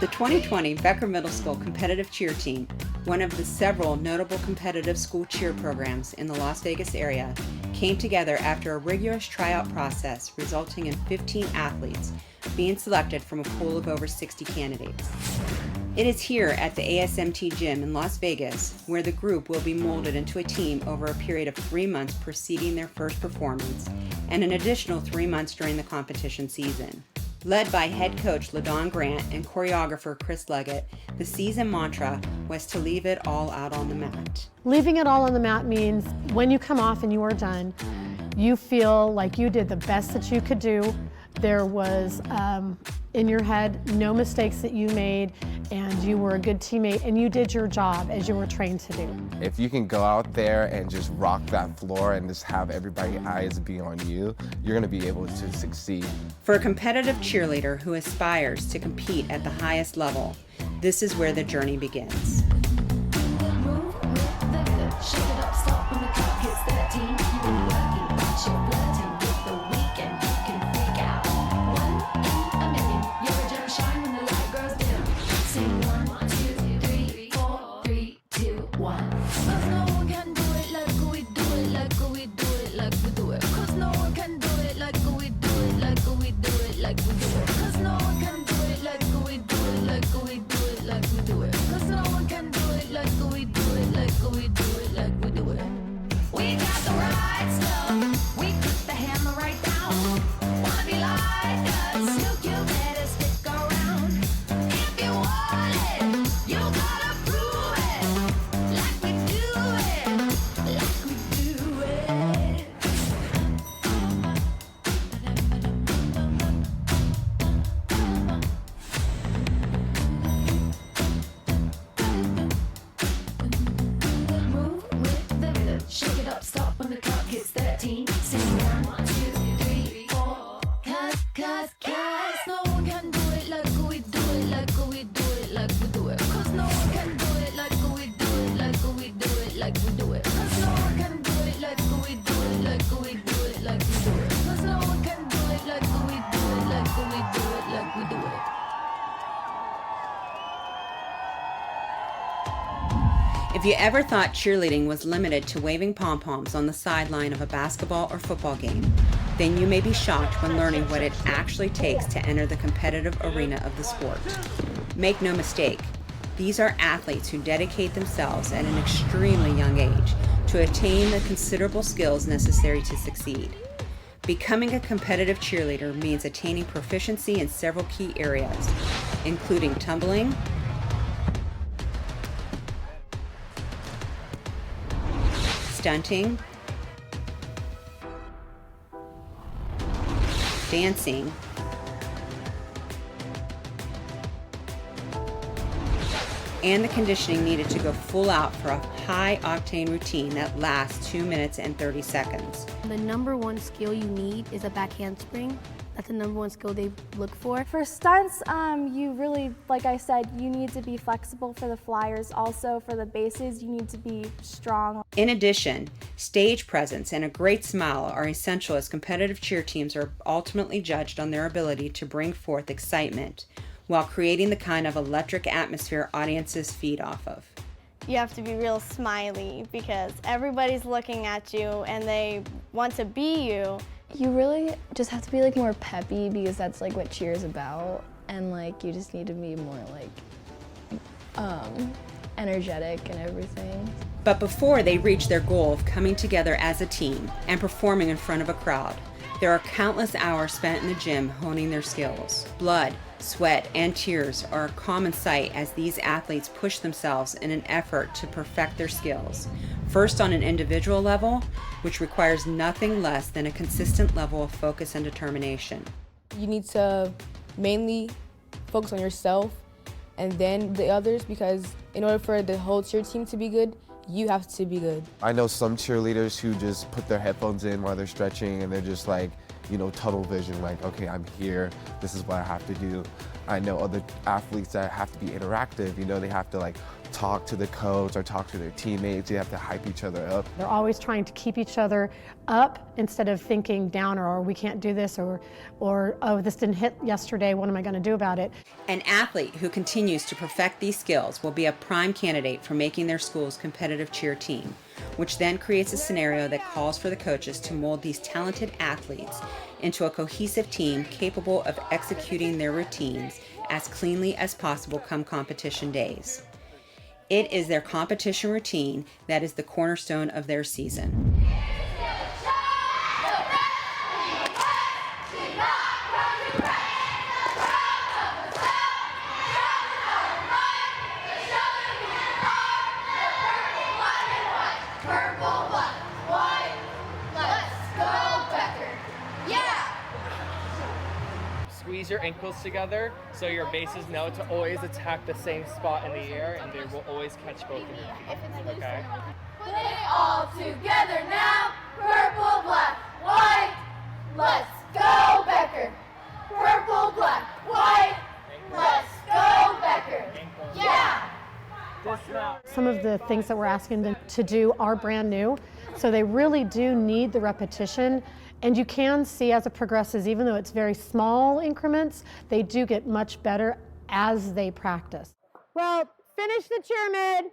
The 2020 Becker Middle School competitive cheer team, one of the several notable competitive school cheer programs in the Las Vegas area, came together after a rigorous tryout process resulting in 15 athletes being selected from a pool of over 60 candidates. It is here at the ASMT gym in Las Vegas where the group will be molded into a team over a period of 3 months preceding their first performance and an additional 3 months during the competition season. Led by head coach LaDawn Grant and choreographer Chris Leggett, the season mantra was to leave it all out on the mat. Leaving it all on the mat means when you come off and you are done, you feel like you did the best that you could do. There was, in your head, no mistakes that you made, and you were a good teammate, and you did your job as you were trained to do. If you can go out there and just rock that floor and just have everybody's eyes be on you, you're gonna be able to succeed. For a competitive cheerleader who aspires to compete at the highest level, this is where the journey begins. If you ever thought cheerleading was limited to waving pom-poms on the sideline of a basketball or football game, then you may be shocked when learning what it actually takes to enter the competitive arena of the sport. Make no mistake, these are athletes who dedicate themselves at an extremely young age to attain the considerable skills necessary to succeed. Becoming a competitive cheerleader means attaining proficiency in several key areas, including tumbling, stunting, dancing, and the conditioning needed to go full out for a high-octane routine that lasts 2 minutes and 30 seconds. The number one skill you need is a back handspring. That's the number one skill they look for. For stunts, you really, like I said, you need to be flexible for the flyers. Also, for the bases, you need to be strong. In addition, stage presence and a great smile are essential as competitive cheer teams are ultimately judged on their ability to bring forth excitement while creating the kind of electric atmosphere audiences feed off of. You have to be real smiley because everybody's looking at you and they want to be you. You really just have to be like more peppy because that's like what cheer is about, and like you just need to be more like energetic and everything. But before they reach their goal of coming together as a team and performing in front of a crowd, there are countless hours spent in the gym honing their skills. Blood, sweat, and tears are a common sight as these athletes push themselves in an effort to perfect their skills. First on an individual level, which requires nothing less than a consistent level of focus and determination. You need to mainly focus on yourself and then the others, because in order for the whole cheer team to be good, you have to be good. I know some cheerleaders who just put their headphones in while they're stretching and they're just like, you know, tunnel vision, like, okay, I'm here, this is what I have to do. I know other athletes that have to be interactive, you know, they have to like talk to the coach or talk to their teammates. You have to hype each other up. They're always trying to keep each other up instead of thinking down or we can't do this or oh, this didn't hit yesterday, what am I going to do about it? An athlete who continues to perfect these skills will be a prime candidate for making their school's competitive cheer team, which then creates a scenario that calls for the coaches to mold these talented athletes into a cohesive team capable of executing their routines as cleanly as possible come competition days. It is their competition routine that is the cornerstone of their season. Squeeze your ankles together so your bases know to always attack the same spot in the air, and they will always catch both of your feet. Okay? Put it all together now. Purple, black, white. Let's go, Becker. Purple, black, white. Let's go, Becker. Yeah. Some of the things that we're asking them to do are brand new, so they really do need the repetition. And you can see as it progresses, even though it's very small increments, they do get much better as they practice. Well, finish the pyramid.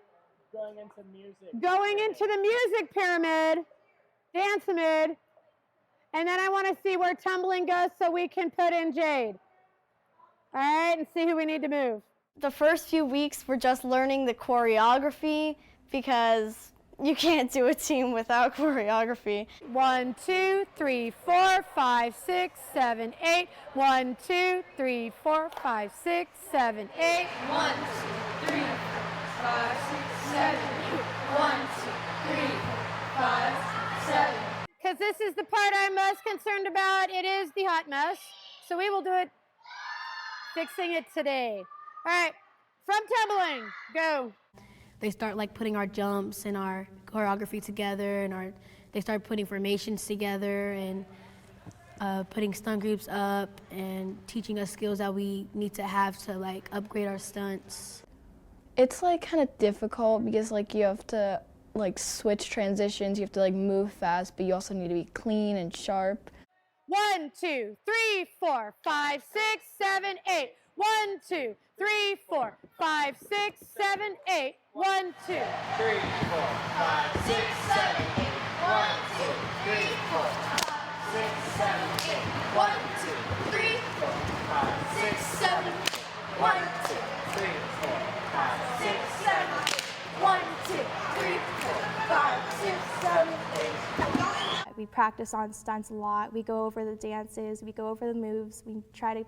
Going into music. Going into the music pyramid, dance-amid. And then I want to see where tumbling goes so we can put in Jade. All right, and see who we need to move. The first few weeks we're just learning the choreography because you can't do a team without choreography. 1, 2, 3, 4, 5, 6, 7, 8. 1, 2, 3, 4, 5, 6, 7, 8. 1, 2, 3, 5, 6, 7, 8. 1, 2, 3, 5, 7. Because this is the part I'm most concerned about. It is the hot mess. So we will do it, fixing it today. All right, from tumbling, go. They start like putting our jumps and our choreography together, and they start putting formations together and putting stunt groups up and teaching us skills that we need to have to like upgrade our stunts. It's like kind of difficult because like you have to like switch transitions, you have to like move fast, but you also need to be clean and sharp. 1, 2, 3, 4, 5, 6, 7, 8. 1, 2, 3, 4, 5, 6, 7, 8. 1, 2, 3, 4, 5, 6, 7, 8. 1, 2, 3, 4, 5, 6, 7, 8. 1, 2, 3, 4, 5, 6, 7, 8. 1, 2, 3, 4, 5, 6, 7, 8. 1, 2, 3, 4, 5, 6, 7, 8. We practice on stunts a lot. We go over the dances, we go over the moves, we try to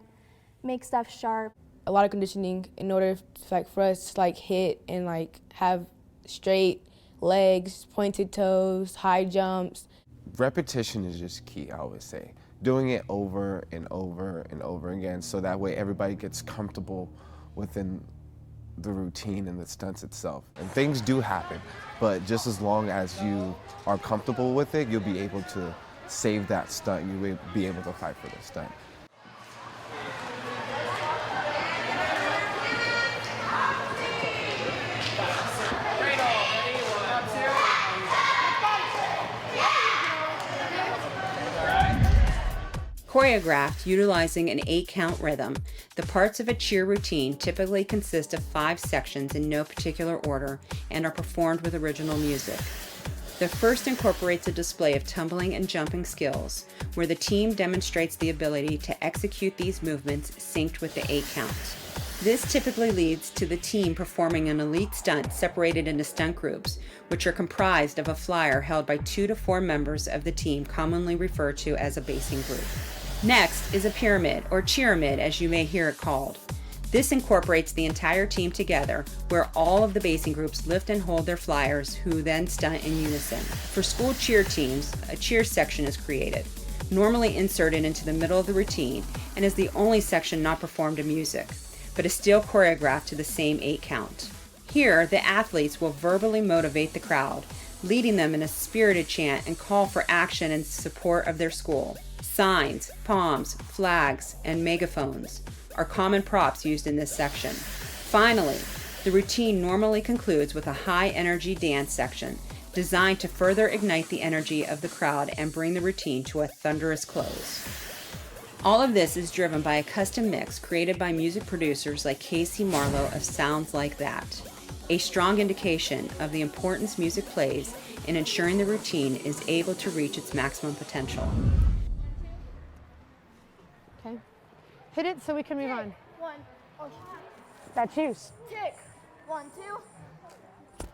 make stuff sharp. A lot of conditioning in order for us to like hit and like have straight legs, pointed toes, high jumps. Repetition is just key, I always say. Doing it over and over and over again so that way everybody gets comfortable within the routine and the stunts itself. And things do happen, but just as long as you are comfortable with it, you'll be able to save that stunt. You'll be able to fight for the stunt. Choreographed utilizing an 8-count rhythm, the parts of a cheer routine typically consist of 5 sections in no particular order and are performed with original music. The first incorporates a display of tumbling and jumping skills, where the team demonstrates the ability to execute these movements synced with the 8 counts. This typically leads to the team performing an elite stunt separated into stunt groups, which are comprised of a flyer held by 2 to 4 members of the team, commonly referred to as a basing group. Next is a pyramid, or cheeramid as you may hear it called. This incorporates the entire team together, where all of the basing groups lift and hold their flyers, who then stunt in unison. For school cheer teams, a cheer section is created, normally inserted into the middle of the routine, and is the only section not performed in music, but is still choreographed to the same 8 count. Here, the athletes will verbally motivate the crowd, leading them in a spirited chant and call for action in support of their school. Signs, palms, flags, and megaphones are common props used in this section. Finally, The routine normally concludes with a high-energy dance section designed to further ignite the energy of the crowd and bring the routine to a thunderous close. All of this is driven by a custom mix created by music producers like Casey Marlowe of Sounds Like That, a strong indication of the importance music plays in ensuring the routine is able to reach its maximum potential. Okay. Hit it so we can move on. One. Oh, That's you. tick. 1, 2.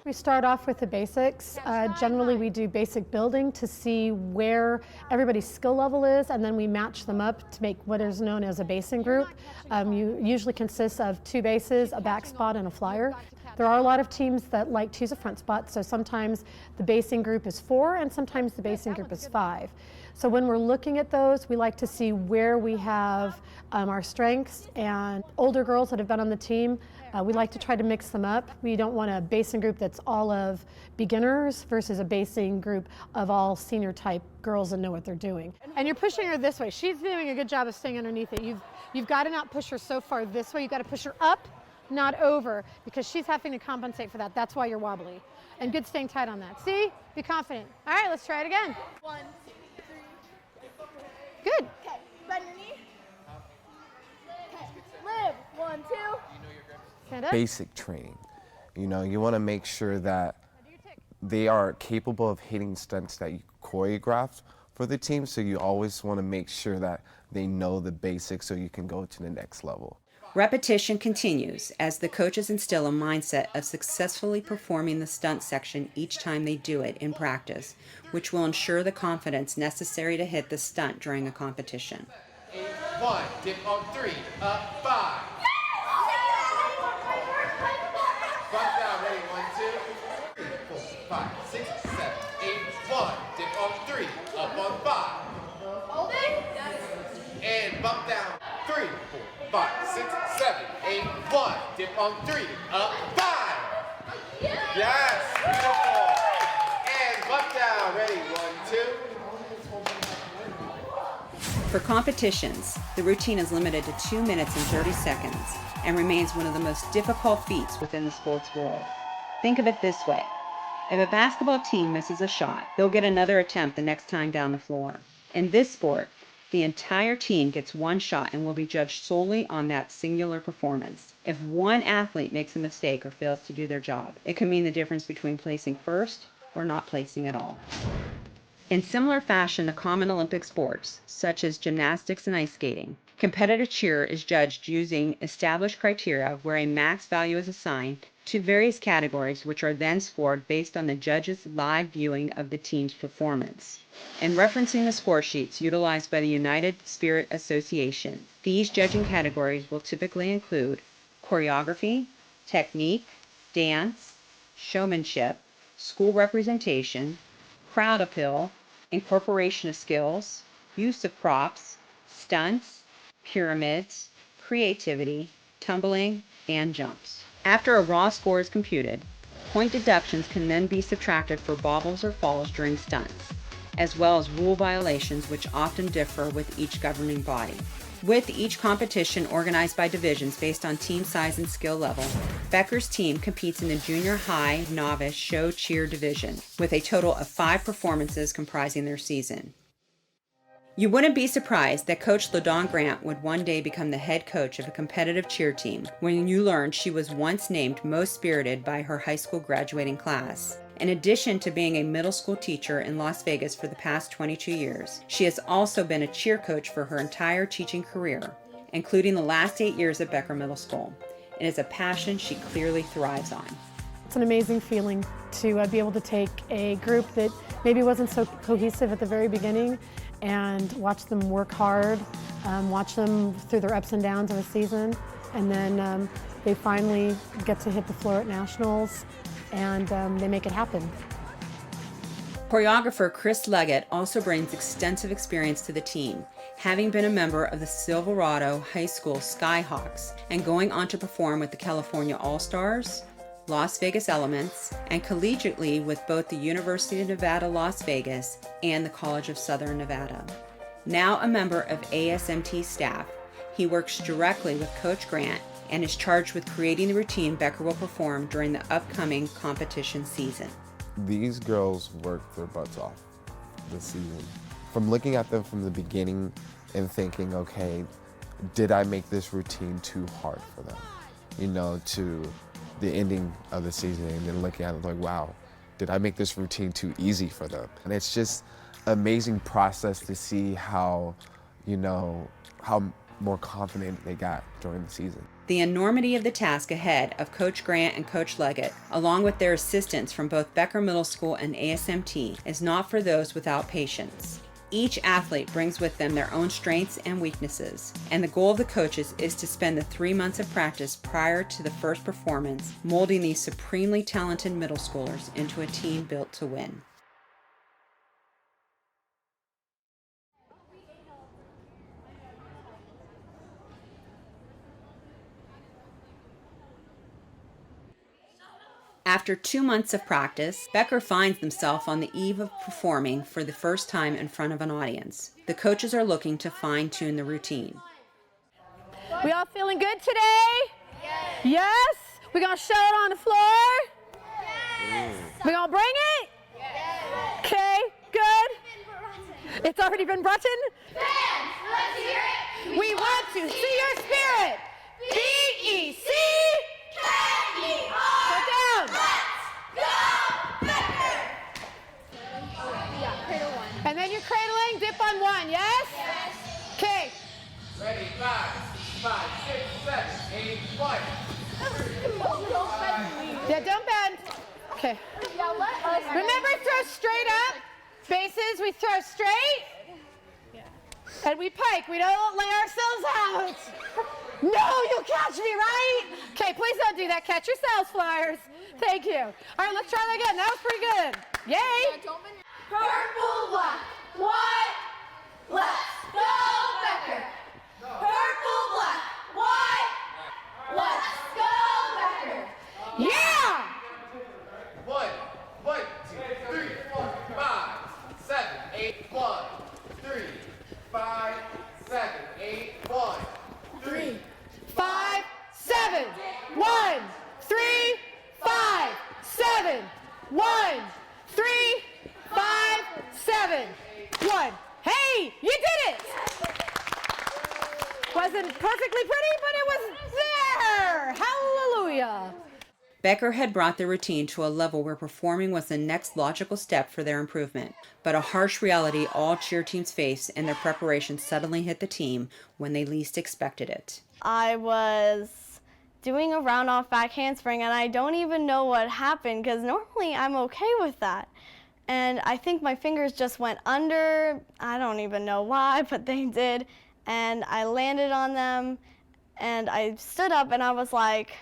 We start off with the basics. Generally, we do basic building to see where everybody's skill level is, and then we match them up to make what is known as a basing group. You usually consists of 2 bases, a back spot, and a flyer. There are a lot of teams that like to use a front spot, so sometimes the basing group is 4, and sometimes the basing group is 5. So when we're looking at those, we like to see where we have our strengths, and older girls that have been on the team, we like to try to mix them up. We don't want a basing group that's all of beginners versus a basing group of all senior type girls that know what they're doing. And you're pushing her this way. She's doing a good job of staying underneath it. You've got to not push her so far this way. You've got to push her up, not over, because she's having to compensate for that. That's why you're wobbly. And good staying tight on that. See? Be confident. All right, let's try it again. 1, 2, 3. Good. Okay, bend your knee. Okay, live. 1, 2. Stand up. Basic training. You know, you want to make sure that they are capable of hitting stunts that you choreographed for the team, so you always want to make sure that they know the basics so you can go to the next level. Repetition continues as the coaches instill a mindset of successfully performing the stunt section each time they do it in practice, which will ensure the confidence necessary to hit the stunt during a competition. 1, dip on 3, up 5. Bump down, ready, 1, 2, 3, 4, 5, 6, 7, 8, 1, dip on 3, up on 5. Holding. And bump down, 3, 4, 5, 6, 7, 8, 1, dip on 3, up 5. Yes, beautiful. And bump down, ready, 1, 2. For competitions, the routine is limited to 2 minutes and 30 seconds and remains one of the most difficult feats within the sports world. Think of it this way. If a basketball team misses a shot, they'll get another attempt the next time down the floor. In this sport, the entire team gets 1 shot and will be judged solely on that singular performance. If one athlete makes a mistake or fails to do their job, it can mean the difference between placing first or not placing at all. In similar fashion to common Olympic sports, such as gymnastics and ice skating, competitive cheer is judged using established criteria where a max value is assigned to various categories, which are then scored based on the judges' live viewing of the team's performance. In referencing the score sheets utilized by the United Spirit Association, these judging categories will typically include choreography, technique, dance, showmanship, school representation, crowd appeal, incorporation of skills, use of props, stunts, pyramids, creativity, tumbling, and jumps. After a raw score is computed, point deductions can then be subtracted for bobbles or falls during stunts, as well as rule violations which often differ with each governing body. With each competition organized by divisions based on team size and skill level, Becker's team competes in the junior high novice show cheer division, with a total of 5 performances comprising their season. You wouldn't be surprised that Coach LaDawn Grant would one day become the head coach of a competitive cheer team when you learned she was once named most spirited by her high school graduating class. In addition to being a middle school teacher in Las Vegas for the past 22 years, she has also been a cheer coach for her entire teaching career, including the last 8 years at Becker Middle School. It is a passion she clearly thrives on. It's an amazing feeling to be able to take a group that maybe wasn't so cohesive at the very beginning and watch them work hard, watch them through their ups and downs of a season, and then they finally get to hit the floor at nationals, and they make it happen. Choreographer Chris Leggett also brings extensive experience to the team, having been a member of the Silverado High School Skyhawks and going on to perform with the California All-Stars, Las Vegas Elements, and collegiately with both the University of Nevada, Las Vegas and the College of Southern Nevada. Now a member of ASMT staff, he works directly with Coach Grant and is charged with creating the routine Becker will perform during the upcoming competition season. These girls worked their butts off this season. From looking at them from the beginning and thinking, okay, did I make this routine too hard for them? You know, to the ending of the season and then looking at it like, wow, did I make this routine too easy for them? And it's just an amazing process to see how, you know, how more confident they got during the season. The enormity of the task ahead of Coach Grant and Coach Leggett, along with their assistants from both Becker Middle School and ASMT, is not for those without patience. Each athlete brings with them their own strengths and weaknesses, and the goal of the coaches is to spend the 3 months of practice prior to the first performance molding these supremely talented middle schoolers into a team built to win. After 2 months of practice, Becker finds himself on the eve of performing for the first time in front of an audience. The coaches are looking to fine-tune the routine. We all feeling good today? Yes. Yes? We gonna show it on the floor? Yes. We gonna bring it? Yes. Okay, good. It's already been brought in? Fans, let's hear it. We want to see your spirit. B-E-C. Sit down. Let's go, Becker! And then you're cradling, dip on 1, yes? Yes. Okay. Ready, 5, 6, 7, 8, 1. Yeah, don't bend. Okay. Remember, throw straight up. Bases, we throw straight. And we pike. We don't lay ourselves out. No, you'll catch me, right? Okay, please don't do that. Catch yourselves, Flyers. Thank you. All right, let's try that again. That was pretty good. Yay. Purple, black, white. Let's go, Becker! Purple, black, white. Let's go, Becker! Yeah! 1, 2, 3, 4, 5, 7, 8, 1, 3, 5, 7, 8, 1, 3, 5, 7, 1, 3, 5, 7, 1, 3, 5, 7, 1. Hey, you did it! Wasn't perfectly pretty, but it was there! Hallelujah! Becker had brought the routine to a level where performing was the next logical step for their improvement. But a harsh reality all cheer teams face in their preparation suddenly hit the team when they least expected it. I was doing a round off back handspring and I don't even know what happened because normally I'm okay with that. And I think my fingers just went under. I don't even know why, but they did. And I landed on them and I stood up and I was like,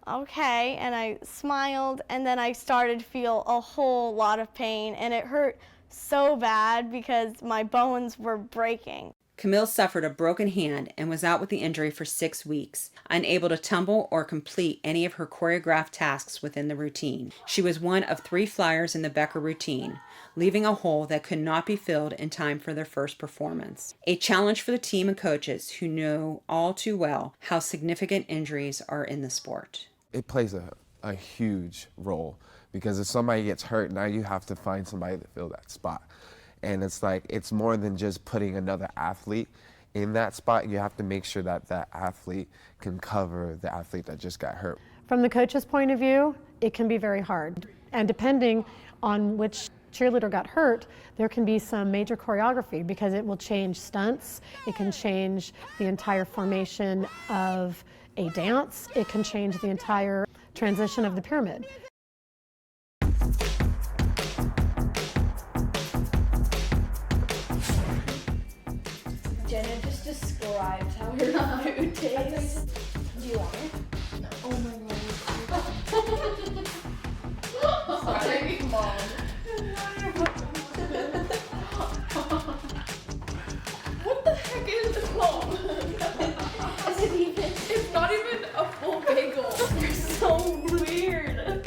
okay, and I smiled, and then I started to feel a whole lot of pain, and it hurt so bad because my bones were breaking. Camille suffered a broken hand and was out with the injury for 6 weeks, unable to tumble or complete any of her choreographed tasks within the routine. She was one of 3 flyers in the Becker routine, leaving a hole that could not be filled in time for their first performance. A challenge for the team and coaches who know all too well how significant injuries are in the sport. It plays a huge role because if somebody gets hurt, now you have to find somebody to fill that spot. And it's like, it's more than just putting another athlete in that spot. You have to make sure that that athlete can cover the athlete that just got hurt. From the coach's point of view, it can be very hard. And depending on which cheerleader got hurt, there can be some major choreography because it will change stunts. It can change the entire formation of a dance. It can change the entire transition of the pyramid. Jenna just described how her food tastes. Do you want it? No. Oh my god. Sorry, Mom. What the heck is the clone? Is it even? It's not even a full bagel. You're so weird.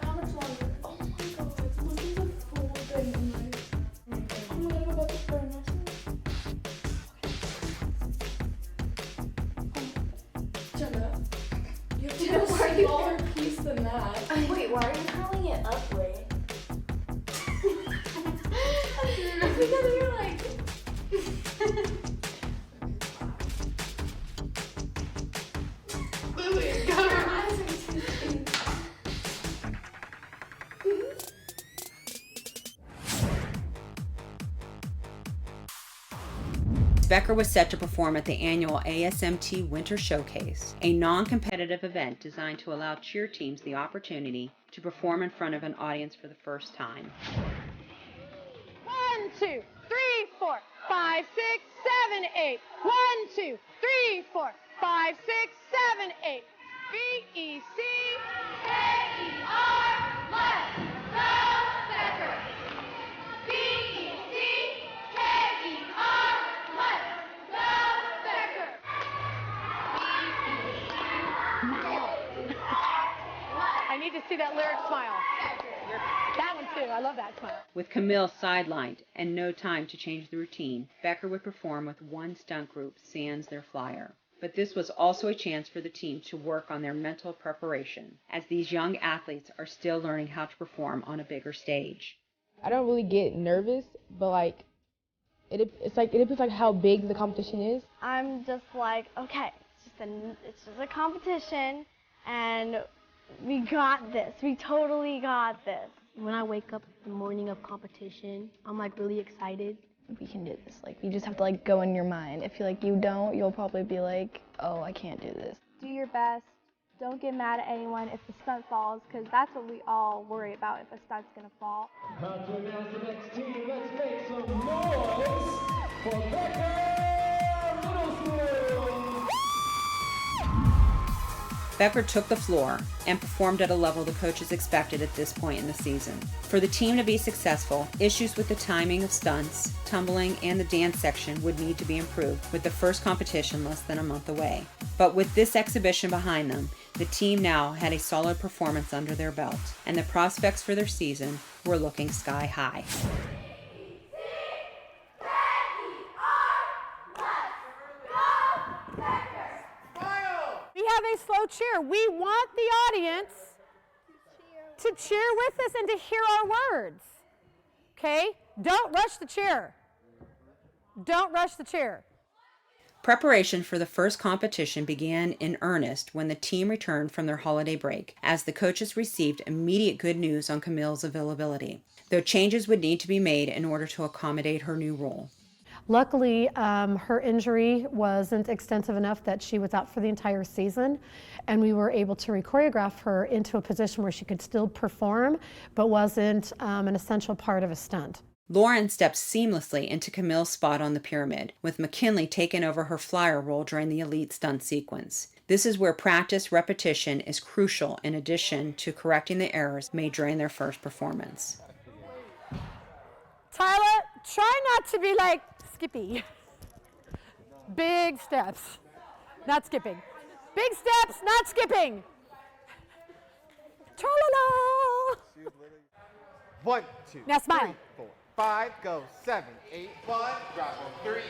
How much longer? Oh my god, look at the full bagel. Oh my god, I'm about to burn myself. Jenna, you have to do a smaller piece than that. Wait, why are you curling it upward? Because you're like... Lily, your eyes are too big. Becker was set to perform at the annual ASMT Winter Showcase, a non-competitive event designed to allow cheer teams the opportunity to perform in front of an audience for the first time. 1, 2, 3, 4, 5, 6, 7, 8. 1, 2, 3, 4, 5, 6, 7, 8. B-E-C-K-E-R, let's go Becker! B-E-C-K-E-R, let's go Becker! I need to see that lyric smile. That one too, I love that smile. With Camille sidelined and no time to change the routine, Becker would perform with one stunt group sans their flyer. But this was also a chance for the team to work on their mental preparation, as these young athletes are still learning how to perform on a bigger stage. I don't really get nervous, but like, it depends like how big the competition is. I'm just like, okay, it's just a competition, and we got this. We totally got this. When I wake up the morning of competition, I'm like really excited. We can do this. Like, you just have to like go in your mind. If you like you don't, you'll probably be like, oh, I can't do this. Do your best. Don't get mad at anyone if the stunt falls, because that's what we all worry about, if a stunt's gonna fall. About to announce the next team, let's make some noise for Becker Middle School! Becker took the floor and performed at a level the coaches expected at this point in the season. For the team to be successful, issues with the timing of stunts, tumbling, and the dance section would need to be improved, with the first competition less than a month away. But with this exhibition behind them, the team now had a solid performance under their belt, and the prospects for their season were looking sky high. We have a slow cheer. We want the audience to cheer with us and to hear our words. Okay? Don't rush the cheer. Don't rush the cheer. Preparation for the first competition began in earnest when the team returned from their holiday break, as the coaches received immediate good news on Camille's availability, though changes would need to be made in order to accommodate her new role. Luckily, her injury wasn't extensive enough that she was out for the entire season, and we were able to re-choreograph her into a position where she could still perform, but wasn't an essential part of a stunt. Lauren stepped seamlessly into Camille's spot on the pyramid, with McKinley taking over her flyer role during the elite stunt sequence. This is where practice repetition is crucial, in addition to correcting the errors made during their first performance. Tyler, try not to be like Skippy. Big steps, not skipping. Big steps, not skipping. Tra-la-la. 1, 2, Now smile. 3, 4, 5, go 7, 8, 1, drop on 3,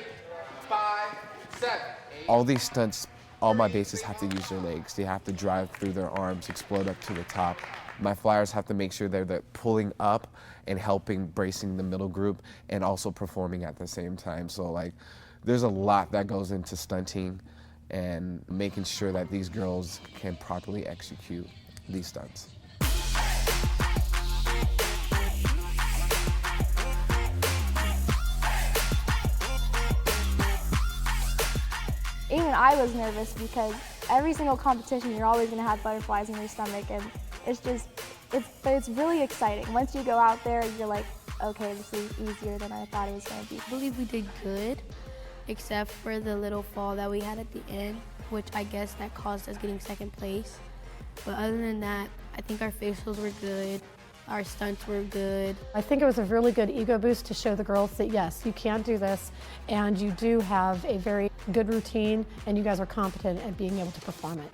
5, 7, 8. All these stunts, all my bases have to use their legs. They have to drive through their arms, explode up to the top. My flyers have to make sure they're pulling up and helping bracing the middle group and also performing at the same time. So like, there's a lot that goes into stunting and making sure that these girls can properly execute these stunts. Even I was nervous because every single competition you're always going to have butterflies in your stomach, and it's really exciting. Once you go out there, you're like, okay, this is easier than I thought it was going to be. I believe we did good, except for the little fall that we had at the end, which I guess that caused us getting second place. But other than that, I think our facials were good. Our stunts were good. I think it was a really good ego boost to show the girls that yes, you can do this, and you do have a very good routine, and you guys are competent at being able to perform it.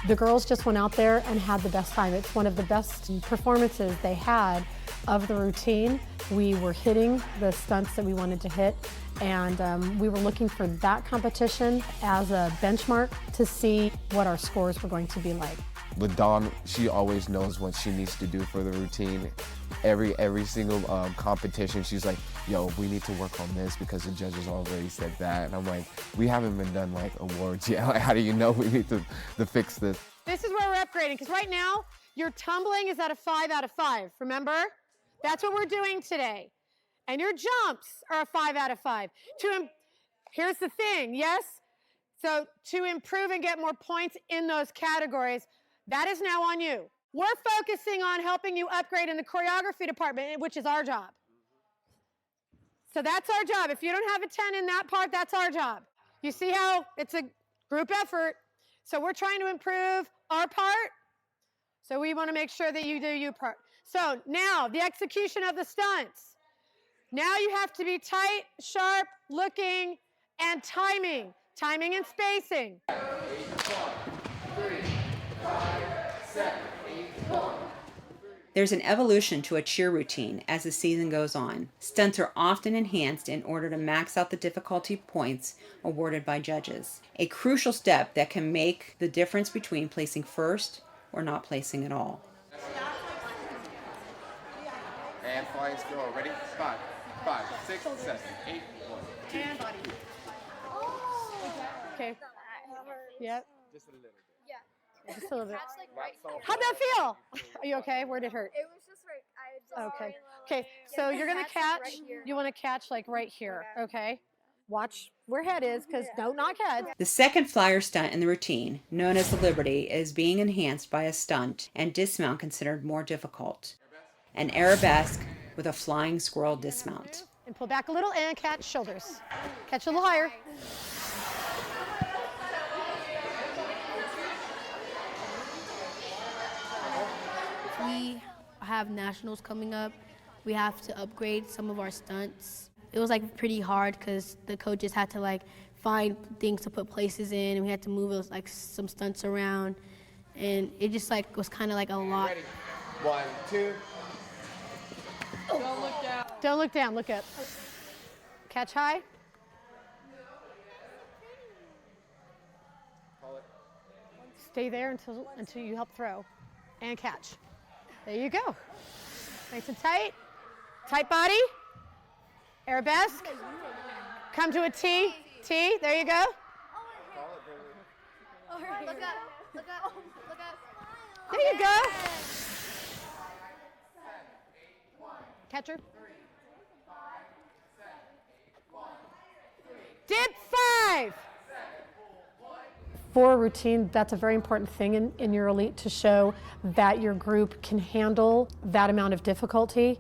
The girls just went out there and had the best time. It's one of the best performances they had of the routine, we were hitting the stunts that we wanted to hit, and we were looking for that competition as a benchmark to see what our scores were going to be like. LaDawn, she always knows what she needs to do for the routine. Every single competition, she's like, yo, we need to work on this because the judges already said that. And I'm like, we haven't been done like awards yet. Like, how do you know we need to fix this? This is where we're upgrading, because right now, your tumbling is at a 5 out of 5, remember? That's what we're doing today. And your jumps are a 5 out of 5. Here's the thing, yes? So to improve and get more points in those categories, that is now on you. We're focusing on helping you upgrade in the choreography department, which is our job. So that's our job. If you don't have a 10 in that part, that's our job. You see how it's a group effort. So we're trying to improve our part. So we want to make sure that you do your part. So now the execution of the stunts. Now you have to be tight, sharp, looking, and timing. Timing and spacing. 8, 1, 3, 5, 7, 8, 1. There's an evolution to a cheer routine as the season goes on. Stunts are often enhanced in order to max out the difficulty points awarded by judges. A crucial step that can make the difference between placing first or not placing at all. And flying scroll. Ready? 5, 5, 6, 7, 8, 1. And body. Okay. Yep. Just a little bit. Just a little bit. Not so How'd that feel? Are you okay? Where'd it hurt? It was just like, I just Okay. Okay, so you're gonna catch, you wanna catch like right here, okay? Watch where head is, because don't knock heads. The second flyer stunt in the routine, known as the Liberty, is being enhanced by a stunt and dismount considered more difficult. An arabesque with a flying squirrel dismount. And pull back a little and catch shoulders. Catch a little higher. We have nationals coming up. We have to upgrade some of our stunts. It was like pretty hard because the coaches had to like find things to put places in, and we had to move like some stunts around, and it just like was kind of like a lot. Ready? 1, 2. Don't look down. Don't look down, look up. Catch high. Call it. Stay there until you help throw. And catch. There you go. Nice and tight. Tight body. Arabesque. Come to a T. T. There you go. Call it, Billy. Look up, look up, look up. There you go. Catcher. Dip 5. For a routine, that's a very important thing in your elite, to show that your group can handle that amount of difficulty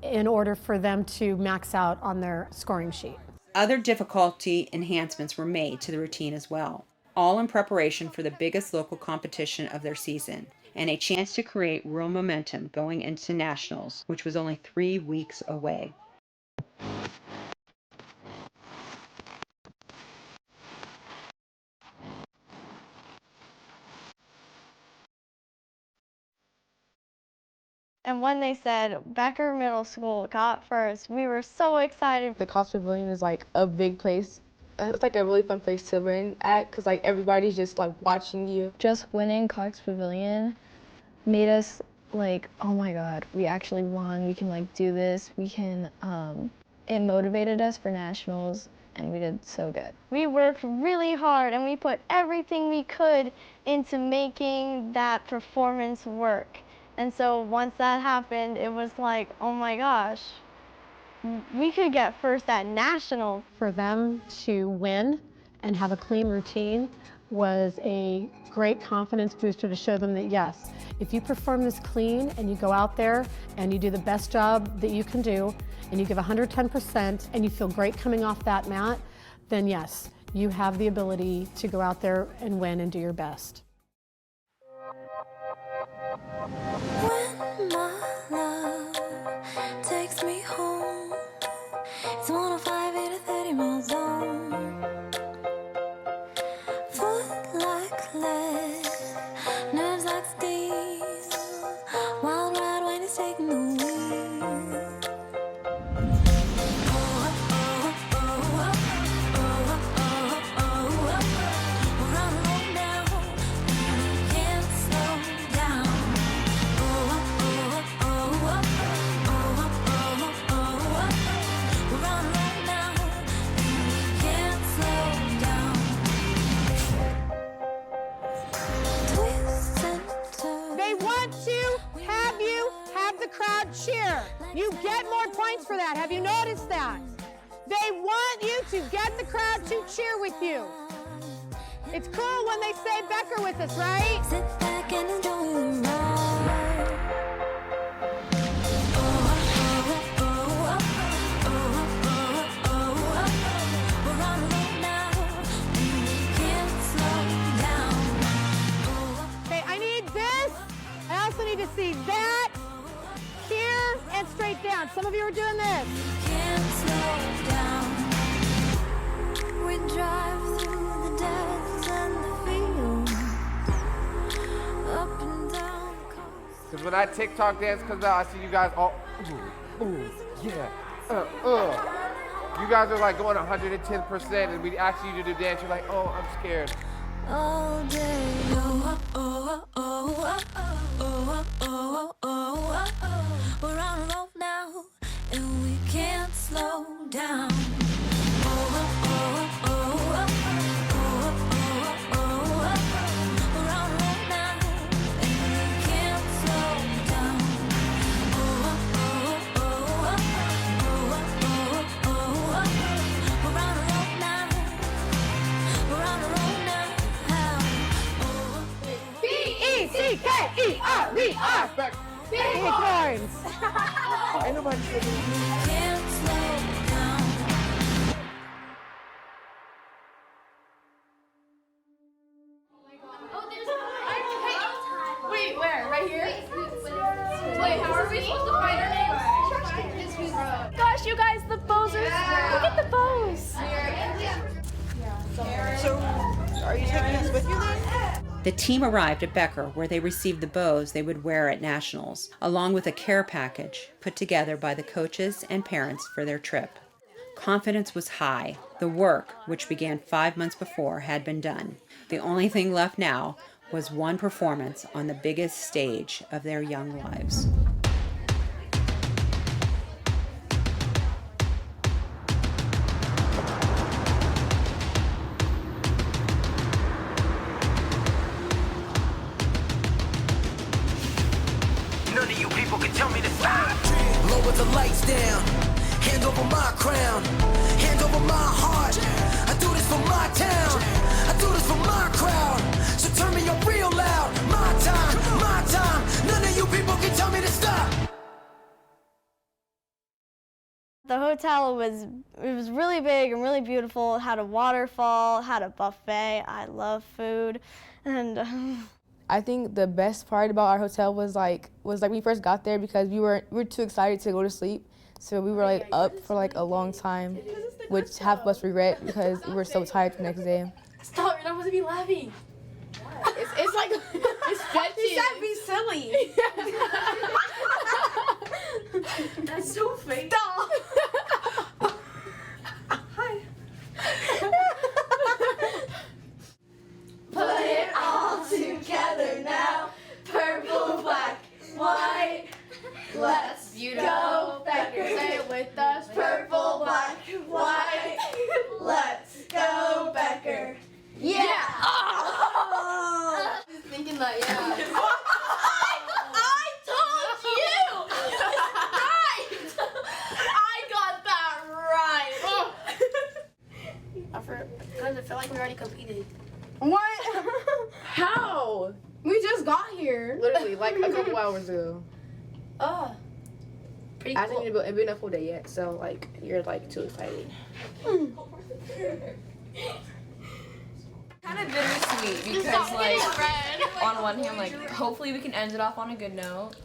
in order for them to max out on their scoring sheet. Other difficulty enhancements were made to the routine as well, all in preparation for the biggest local competition of their season, and a chance to create real momentum going into nationals, which was only 3 weeks away. And when they said Becker Middle School got first, we were so excited. The Cox Pavilion is like a big place. It's like a really fun place to win at because like everybody's just like watching you. Just winning Cox Pavilion made us like, oh my God, we actually won. We can like do this. We can, it motivated us for nationals and we did so good. We worked really hard and we put everything we could into making that performance work. And so once that happened, it was like, oh my gosh, we could get first at nationals. For them to win and have a clean routine was a great confidence booster to show them that yes, if you perform this clean and you go out there and you do the best job that you can do and you give 110% and you feel great coming off that mat, then yes, you have the ability to go out there and win and do your best. When my love takes me home, it's 105 to 30 miles zone. Foot like lead, nerves like steel. Wild ride when he's taking the wheel. crowd cheer. You get more points for that. Have you noticed that? They want you to get the crowd to cheer with you. It's cool when they say Becker with us, right? Sit back and enjoy the ride. We're on a roll now, and we can't slow down. Okay, I need this. I also need to see that, here, and straight down. Some of you are doing this. Can't slow down. We drive through the deserts and the fields, up and down coast. Because when that TikTok dance comes out, I see you guys all, ooh, yeah, You guys are like going 110%, and we ask you to do dance, you're like, oh, I'm scared. All day. Oh, oh, oh, oh, oh, oh, oh, oh, oh. We're on a roll now, and we can't slow down. Oh, oh, oh, oh, oh, oh, oh, oh. We're on a roll now, and we can't slow down. Oh, oh, oh, oh, oh, oh, oh. We're on a roll now. We're on a roll now. B-E-C-K-E-R-E-R. Bighorns. Ain't nobody singing. Can't slow down. Wait, where? Right here? Wait, how are we supposed to find our names? Gosh, you guys, the bows are... Look at the bows. So, are you taking us with you then? The team arrived at Becker, where they received the bows they would wear at nationals, along with a care package put together by the coaches and parents for their trip. Confidence was high. The work, which began 5 months before, had been done. The only thing left now was one performance on the biggest stage of their young lives. None of you people can tell me to stop. Lower the lights down. Hand over my crown. Hand over my heart. I do this for my town. I do this for my crowd. So turn me up real loud. My time, my time. None of you people can tell me to stop. The hotel was really big and really beautiful. It had a waterfall, had a buffet. I love food, and I think the best part about our hotel was like when we first got there, because we were too excited to go to sleep, so we were like up for like a long time, which half of us regret because we were so tired the next day. Stop, you're not supposed to be laughing. It's like, it's stretching. You said be silly. That's so fake. Stop. Hi. Put it all together now. Purple, black, white. Let's go, Becker. Say it with us. Purple, black, white. Let's go, Becker. Yeah. I was thinking that, yeah. I told you. Right. I got that right. Because I feel like we already competed. What? How? We just got here. Literally, like a couple hours ago. Pretty I cool. didn't been a full day yet, so like you're like too excited. Kind of bittersweet because like on one hand, like hopefully we can end it off on a good note.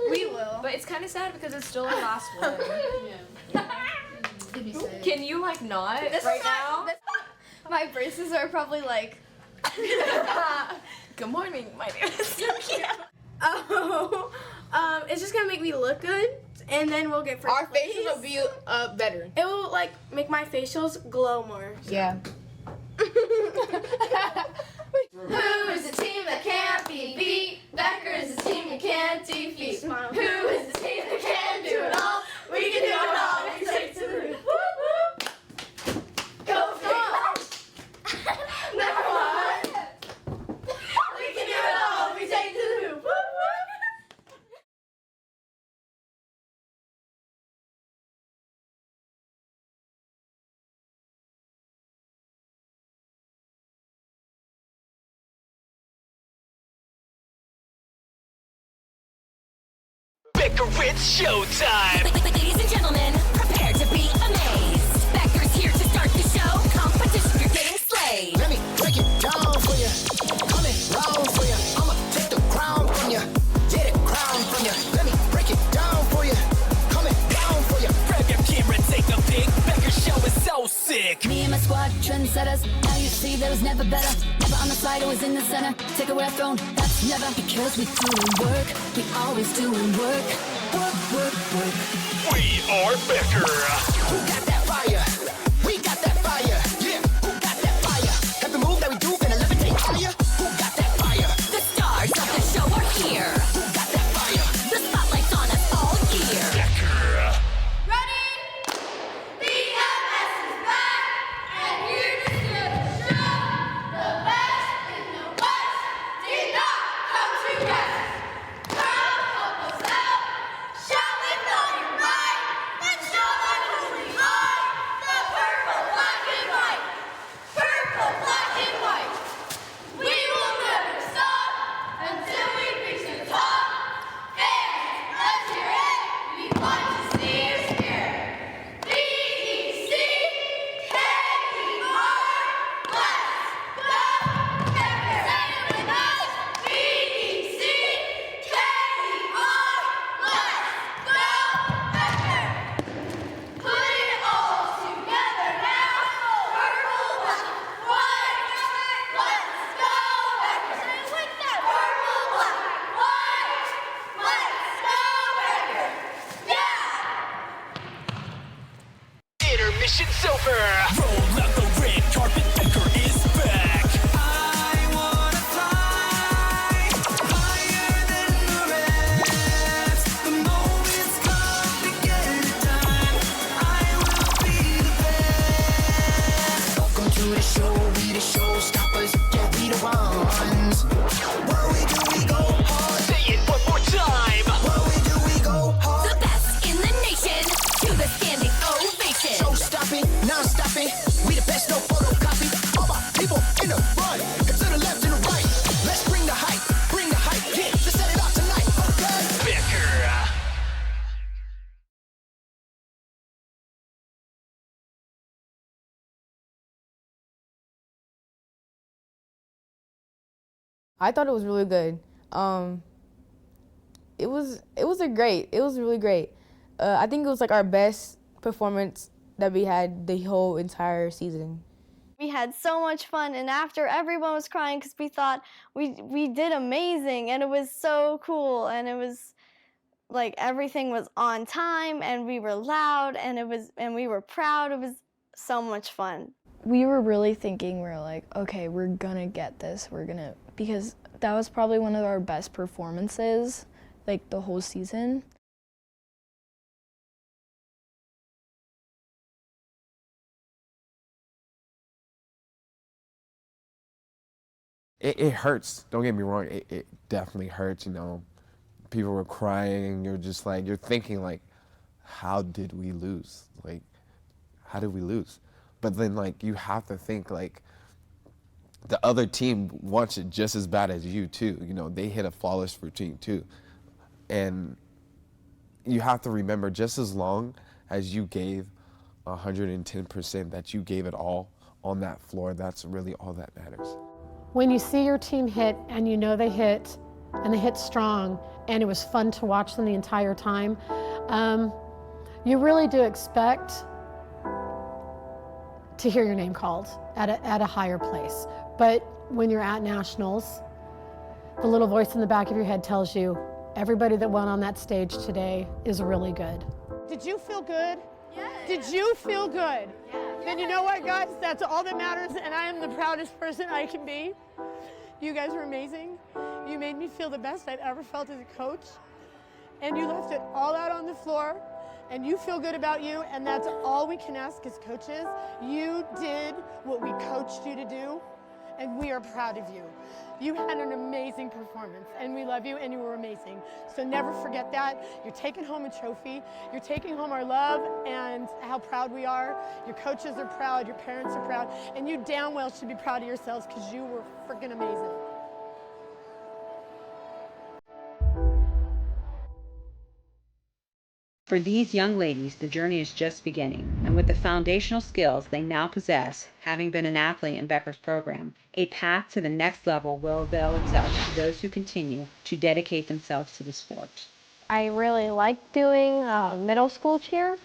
We will. But it's kind of sad because it's still our last one. Can you like not right now? my braces are probably like. Good morning, my name is Sophia. It's just gonna make me look good, and then we'll get first Our place. faces will be better. It will like make my facials glow more. So. Yeah. Who is the team that can't be beat? Becker is the team you can't defeat. Who is the team that can do it all? We can do it all. We can take it to the roof. Go, go. Never mind. We can do it all. We take it to the roof. Becker, it's showtime. Ladies and gentlemen, prepare to be amazed. Becker's here to start the show. Competition, you're getting slayed. Let me break it down for you. Coming round for you. I'ma take the crown from you. Get the crown from you. Let me break it down for you. Coming down for you. Grab your camera, take a pic. Becker show is so sick. Me and my squad, trendsetters. Now you see there was never better. Never on the side, always in the center. Take away a throne, that's never. Because we doing work, we always doing work. Work, work, work. We are Becker. Who got that fire? We got that fire. Yeah, who got that fire? Every move that we do finna levitate higher. Who got that fire? The stars of the show are here. Who got that fire? The spotlight's on us all year. Becker. Ready? BMS is back, and here to steal the show. The best in the West did not come to rest. Come help us out, shout with all your might, and show them who we are. The purple, black, and white. Purple, black, and white. We will never stop until we reach the top. And let's hear it. We want to see your spirit. B-E-C-K-E-R. Let's go, Becker. Say it with us. B-E-C-K-E-R. Let's go, Becker. Put it all together now. Purple, black, white. Let's go, Becker. Say it with that. Purple, black, white. Let's go, Becker. Yeah. Intermission's over. Roll out the red carpet. Becker is back. I wanna fly higher than the rest. The moment's come to get it done. I will be the best. Welcome to the show. We the showstoppers. Yeah, we the ones. Where we do we go hard. Say it one more time. Where we do we go hard. The best in the nation. To the standing ovation. Show stopping, non-stopping. We the best, no photocopy. All my people in the front, and to the left and the right. Let's bring the hype, yeah. Let's set it off tonight, okay? Becker. I thought it was really good. It was really great. I think it was like our best performance that we had the whole entire season. We had so much fun, and after everyone was crying because we thought we did amazing, and it was so cool, and it was like everything was on time, and we were loud, and we were proud. It was so much fun. We were really thinking, we were like, okay, we're gonna get this. Because that was probably one of our best performances, like the whole season. It hurts. Don't get me wrong. It definitely hurts. You know, people were crying. You're just like, you're thinking like, how did we lose? Like, how did we lose? But then like, you have to think like, the other team wants it just as bad as you too. You know, they hit a flawless routine too. And you have to remember, just as long as you gave 110%, that you gave it all on that floor, that's really all that matters. When you see your team hit and you know they hit, and they hit strong, and it was fun to watch them the entire time, you really do expect to hear your name called at a higher place. But when you're at nationals, the little voice in the back of your head tells you, everybody that went on that stage today is really good. Did you feel good? Yes. Did you feel good? Yeah. Then you know what, guys? That's all that matters, and I am the proudest person I can be. You guys were amazing. You made me feel the best I've ever felt as a coach, and you left it all out on the floor, and you feel good about you, and that's all we can ask as coaches. You did what we coached you to do, and we are proud of you. You had an amazing performance, and we love you, and you were amazing. So never forget that. You're taking home a trophy. You're taking home our love and how proud we are. Your coaches are proud, your parents are proud, and you damn well should be proud of yourselves because you were freaking amazing. Becker. For these young ladies, the journey is just beginning, and with the foundational skills they now possess, having been an athlete in Becker's program, a path to the next level will avail itself to those who continue to dedicate themselves to the sport. I really liked doing middle school cheer,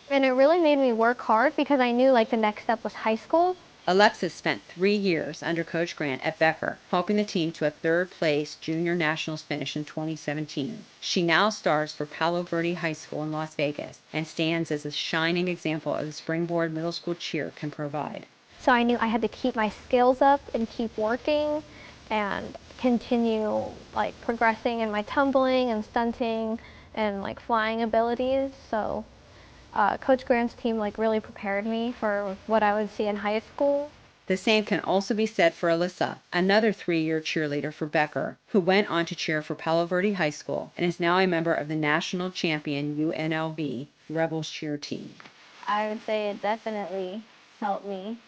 and it really made me work hard because I knew like the next step was high school. Alexis spent 3 years under Coach Grant at Becker, helping the team to a third-place junior nationals finish in 2017. She now stars for Palo Verde High School in Las Vegas and stands as a shining example of the springboard middle school cheer can provide. So I knew I had to keep my skills up and keep working and continue like progressing in my tumbling and stunting and like flying abilities. So Coach Grant's team like really prepared me for what I would see in high school. The same can also be said for Alyssa, another 3-year cheerleader for Becker, who went on to cheer for Palo Verde High School and is now a member of the national champion UNLV Rebels cheer team. I would say it definitely helped me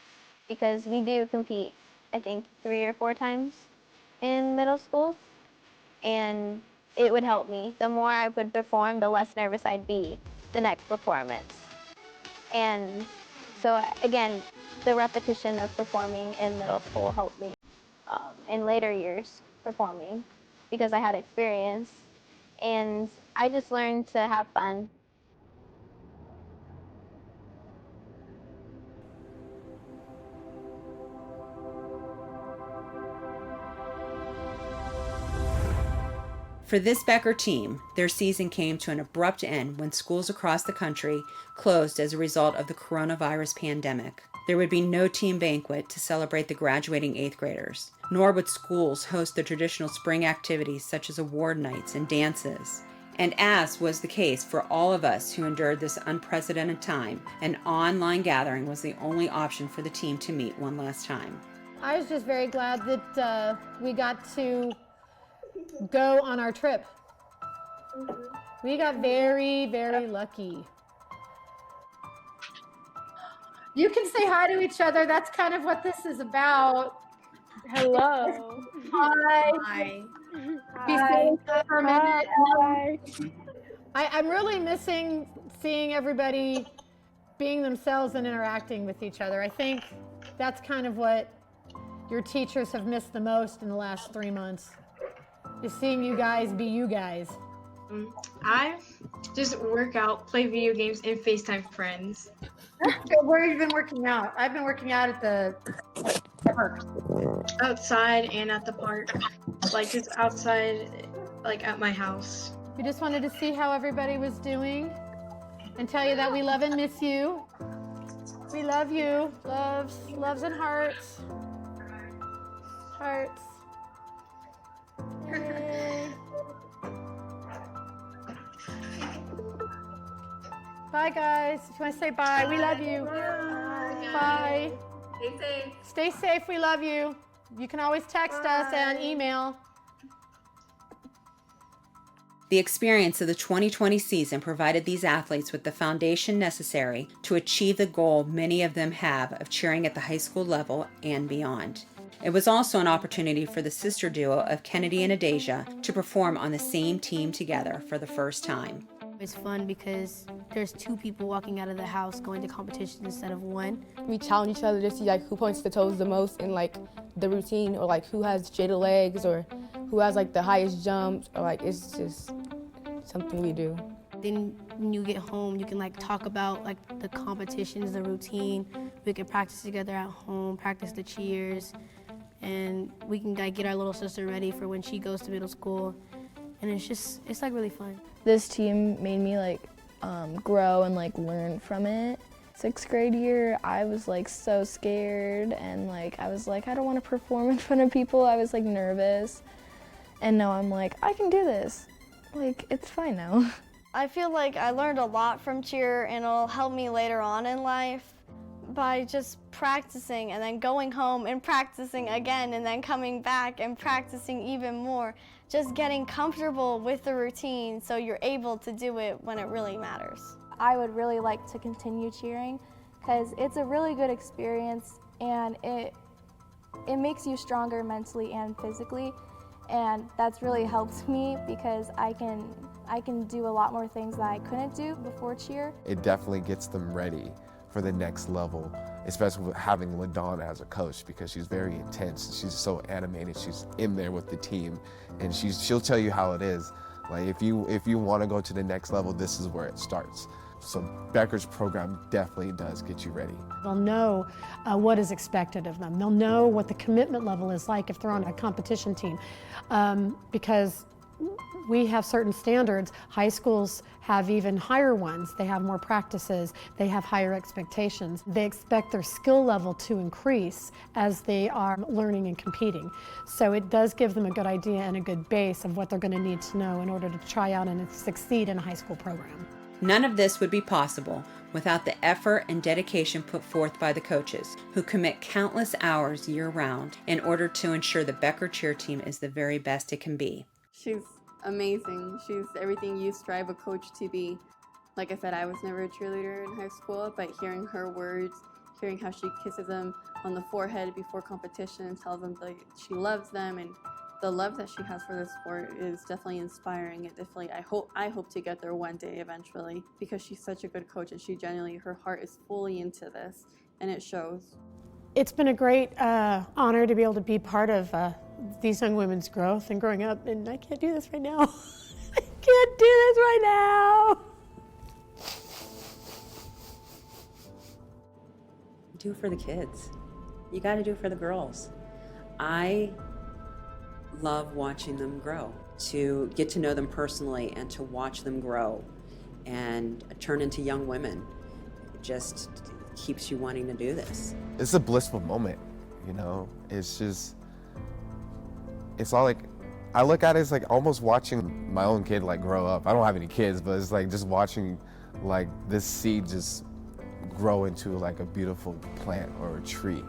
because we do compete, I think, 3 or 4 times in middle school, and it would help me. The more I would perform, the less nervous I'd be the next performance. And so again, the repetition of performing in middle school helped me in later years performing because I had experience and I just learned to have fun. For this Becker team, their season came to an abrupt end when schools across the country closed as a result of the coronavirus pandemic. There would be no team banquet to celebrate the graduating 8th graders, nor would schools host the traditional spring activities such as award nights and dances. And as was the case for all of us who endured this unprecedented time, an online gathering was the only option for the team to meet one last time. I was just very glad that we got to go on our trip. We got very, very lucky. You can say hi to each other. That's kind of what this is about. Hello. Hi. Hi. Be safe for a minute. Hi. I'm really missing seeing everybody being themselves and interacting with each other. I think that's kind of what your teachers have missed the most in the last 3 months. Is seeing you guys be you guys. I just work out, play video games, and FaceTime friends. Where have you been working out? I've been working out at the park. Outside and at the park. Like just outside, like at my house. We just wanted to see how everybody was doing and tell you that we love and miss you. We love you. Loves and hearts. Hearts. Yay. Bye, guys. If you want to say bye, we love you. Bye. Stay safe. Stay safe. We love you. You can always text us and email. The experience of the 2020 season provided these athletes with the foundation necessary to achieve the goal many of them have of cheering at the high school level and beyond. It was also an opportunity for the sister duo of Kennedy and Adasia to perform on the same team together for the first time. It's fun because there's 2 people walking out of the house going to competition instead of 1. We challenge each other to see like who points the toes the most in like the routine, or like who has straighter legs, or who has like the highest jumps, or like it's just something we do. Then when you get home, you can like talk about like the competitions, the routine. We can practice together at home, practice the cheers, and we can like get our little sister ready for when she goes to middle school. And it's like really fun. This team made me like grow and like learn from it. 6th grade year, I was like so scared, and like I was like, I don't want to perform in front of people. I was like nervous, and now I'm like, I can do this. Like, it's fine now. I feel like I learned a lot from cheer, and it'll help me later on in life by just practicing and then going home and practicing again and then coming back and practicing even more. Just getting comfortable with the routine so you're able to do it when it really matters. I would really like to continue cheering because it's a really good experience, and it makes you stronger mentally and physically. And that's really helped me because I can do a lot more things that I couldn't do before cheer. It definitely gets them ready for the next level, especially with having LaDawn as a coach, because she's very intense. She's so animated. She's in there with the team, and she'll tell you how it is. Like if you want to go to the next level, this is where it starts. So Becker's program definitely does get you ready. They'll know what is expected of them. They'll know what the commitment level is like if they're on a competition team, because we have certain standards. High schools have even higher ones. They have more practices. They have higher expectations. They expect their skill level to increase as they are learning and competing. So it does give them a good idea and a good base of what they're going to need to know in order to try out and succeed in a high school program. None of this would be possible without the effort and dedication put forth by the coaches, who commit countless hours year-round in order to ensure the Becker cheer team is the very best it can be. She's amazing. She's everything you strive a coach to be. Like I said, I was never a cheerleader in high school, but hearing her words, hearing how she kisses them on the forehead before competition and tells them that she loves them, and the love that she has for the sport is definitely inspiring. It definitely, I hope to get there one day eventually, because she's such a good coach and she genuinely, her heart is fully into this, and it shows. It's been a great honor to be able to be part of these young women's growth and growing up, and I can't do this right now. I can't do this right now. Do it for the kids. You got to do it for the girls. I love watching them grow, to get to know them personally and to watch them grow and turn into young women. It just keeps you wanting to do this. It's a blissful moment, you know? It's just, it's all like, I look at it as like almost watching my own kid like grow up. I don't have any kids, but it's like just watching like this seed just grow into like a beautiful plant or a tree.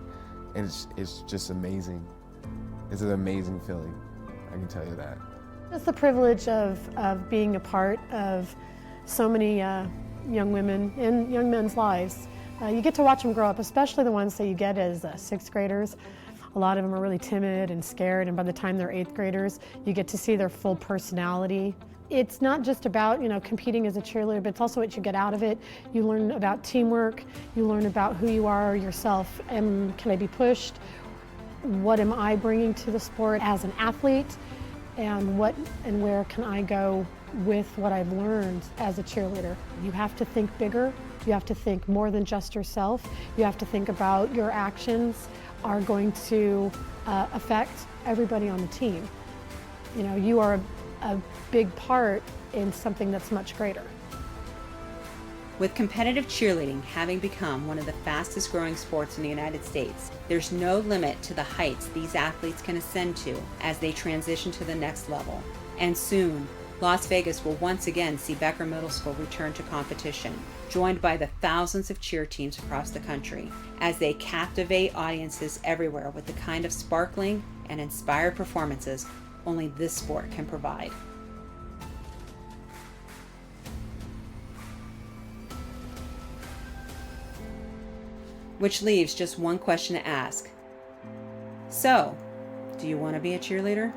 And it's just amazing. It's an amazing feeling, I can tell you that. It's the privilege of being a part of so many young women and young men's lives. You get to watch them grow up, especially the ones that you get as sixth graders. A lot of them are really timid and scared, and by the time they're eighth graders, you get to see their full personality. It's not just about, you know, competing as a cheerleader, but it's also what you get out of it. You learn about teamwork, you learn about who you are yourself, and can I be pushed? What am I bringing to the sport as an athlete, and what and where can I go with what I've learned as a cheerleader? You have to think bigger. You have to think more than just yourself. You have to think about your actions are going to affect everybody on the team. You know, you are a big part in something that's much greater. With competitive cheerleading having become one of the fastest growing sports in the United States, there's no limit to the heights these athletes can ascend to as they transition to the next level. And soon, Las Vegas will once again see Becker Middle School return to competition, joined by the thousands of cheer teams across the country, as they captivate audiences everywhere with the kind of sparkling and inspired performances only this sport can provide. Which leaves just one question to ask. So, do you want to be a cheerleader?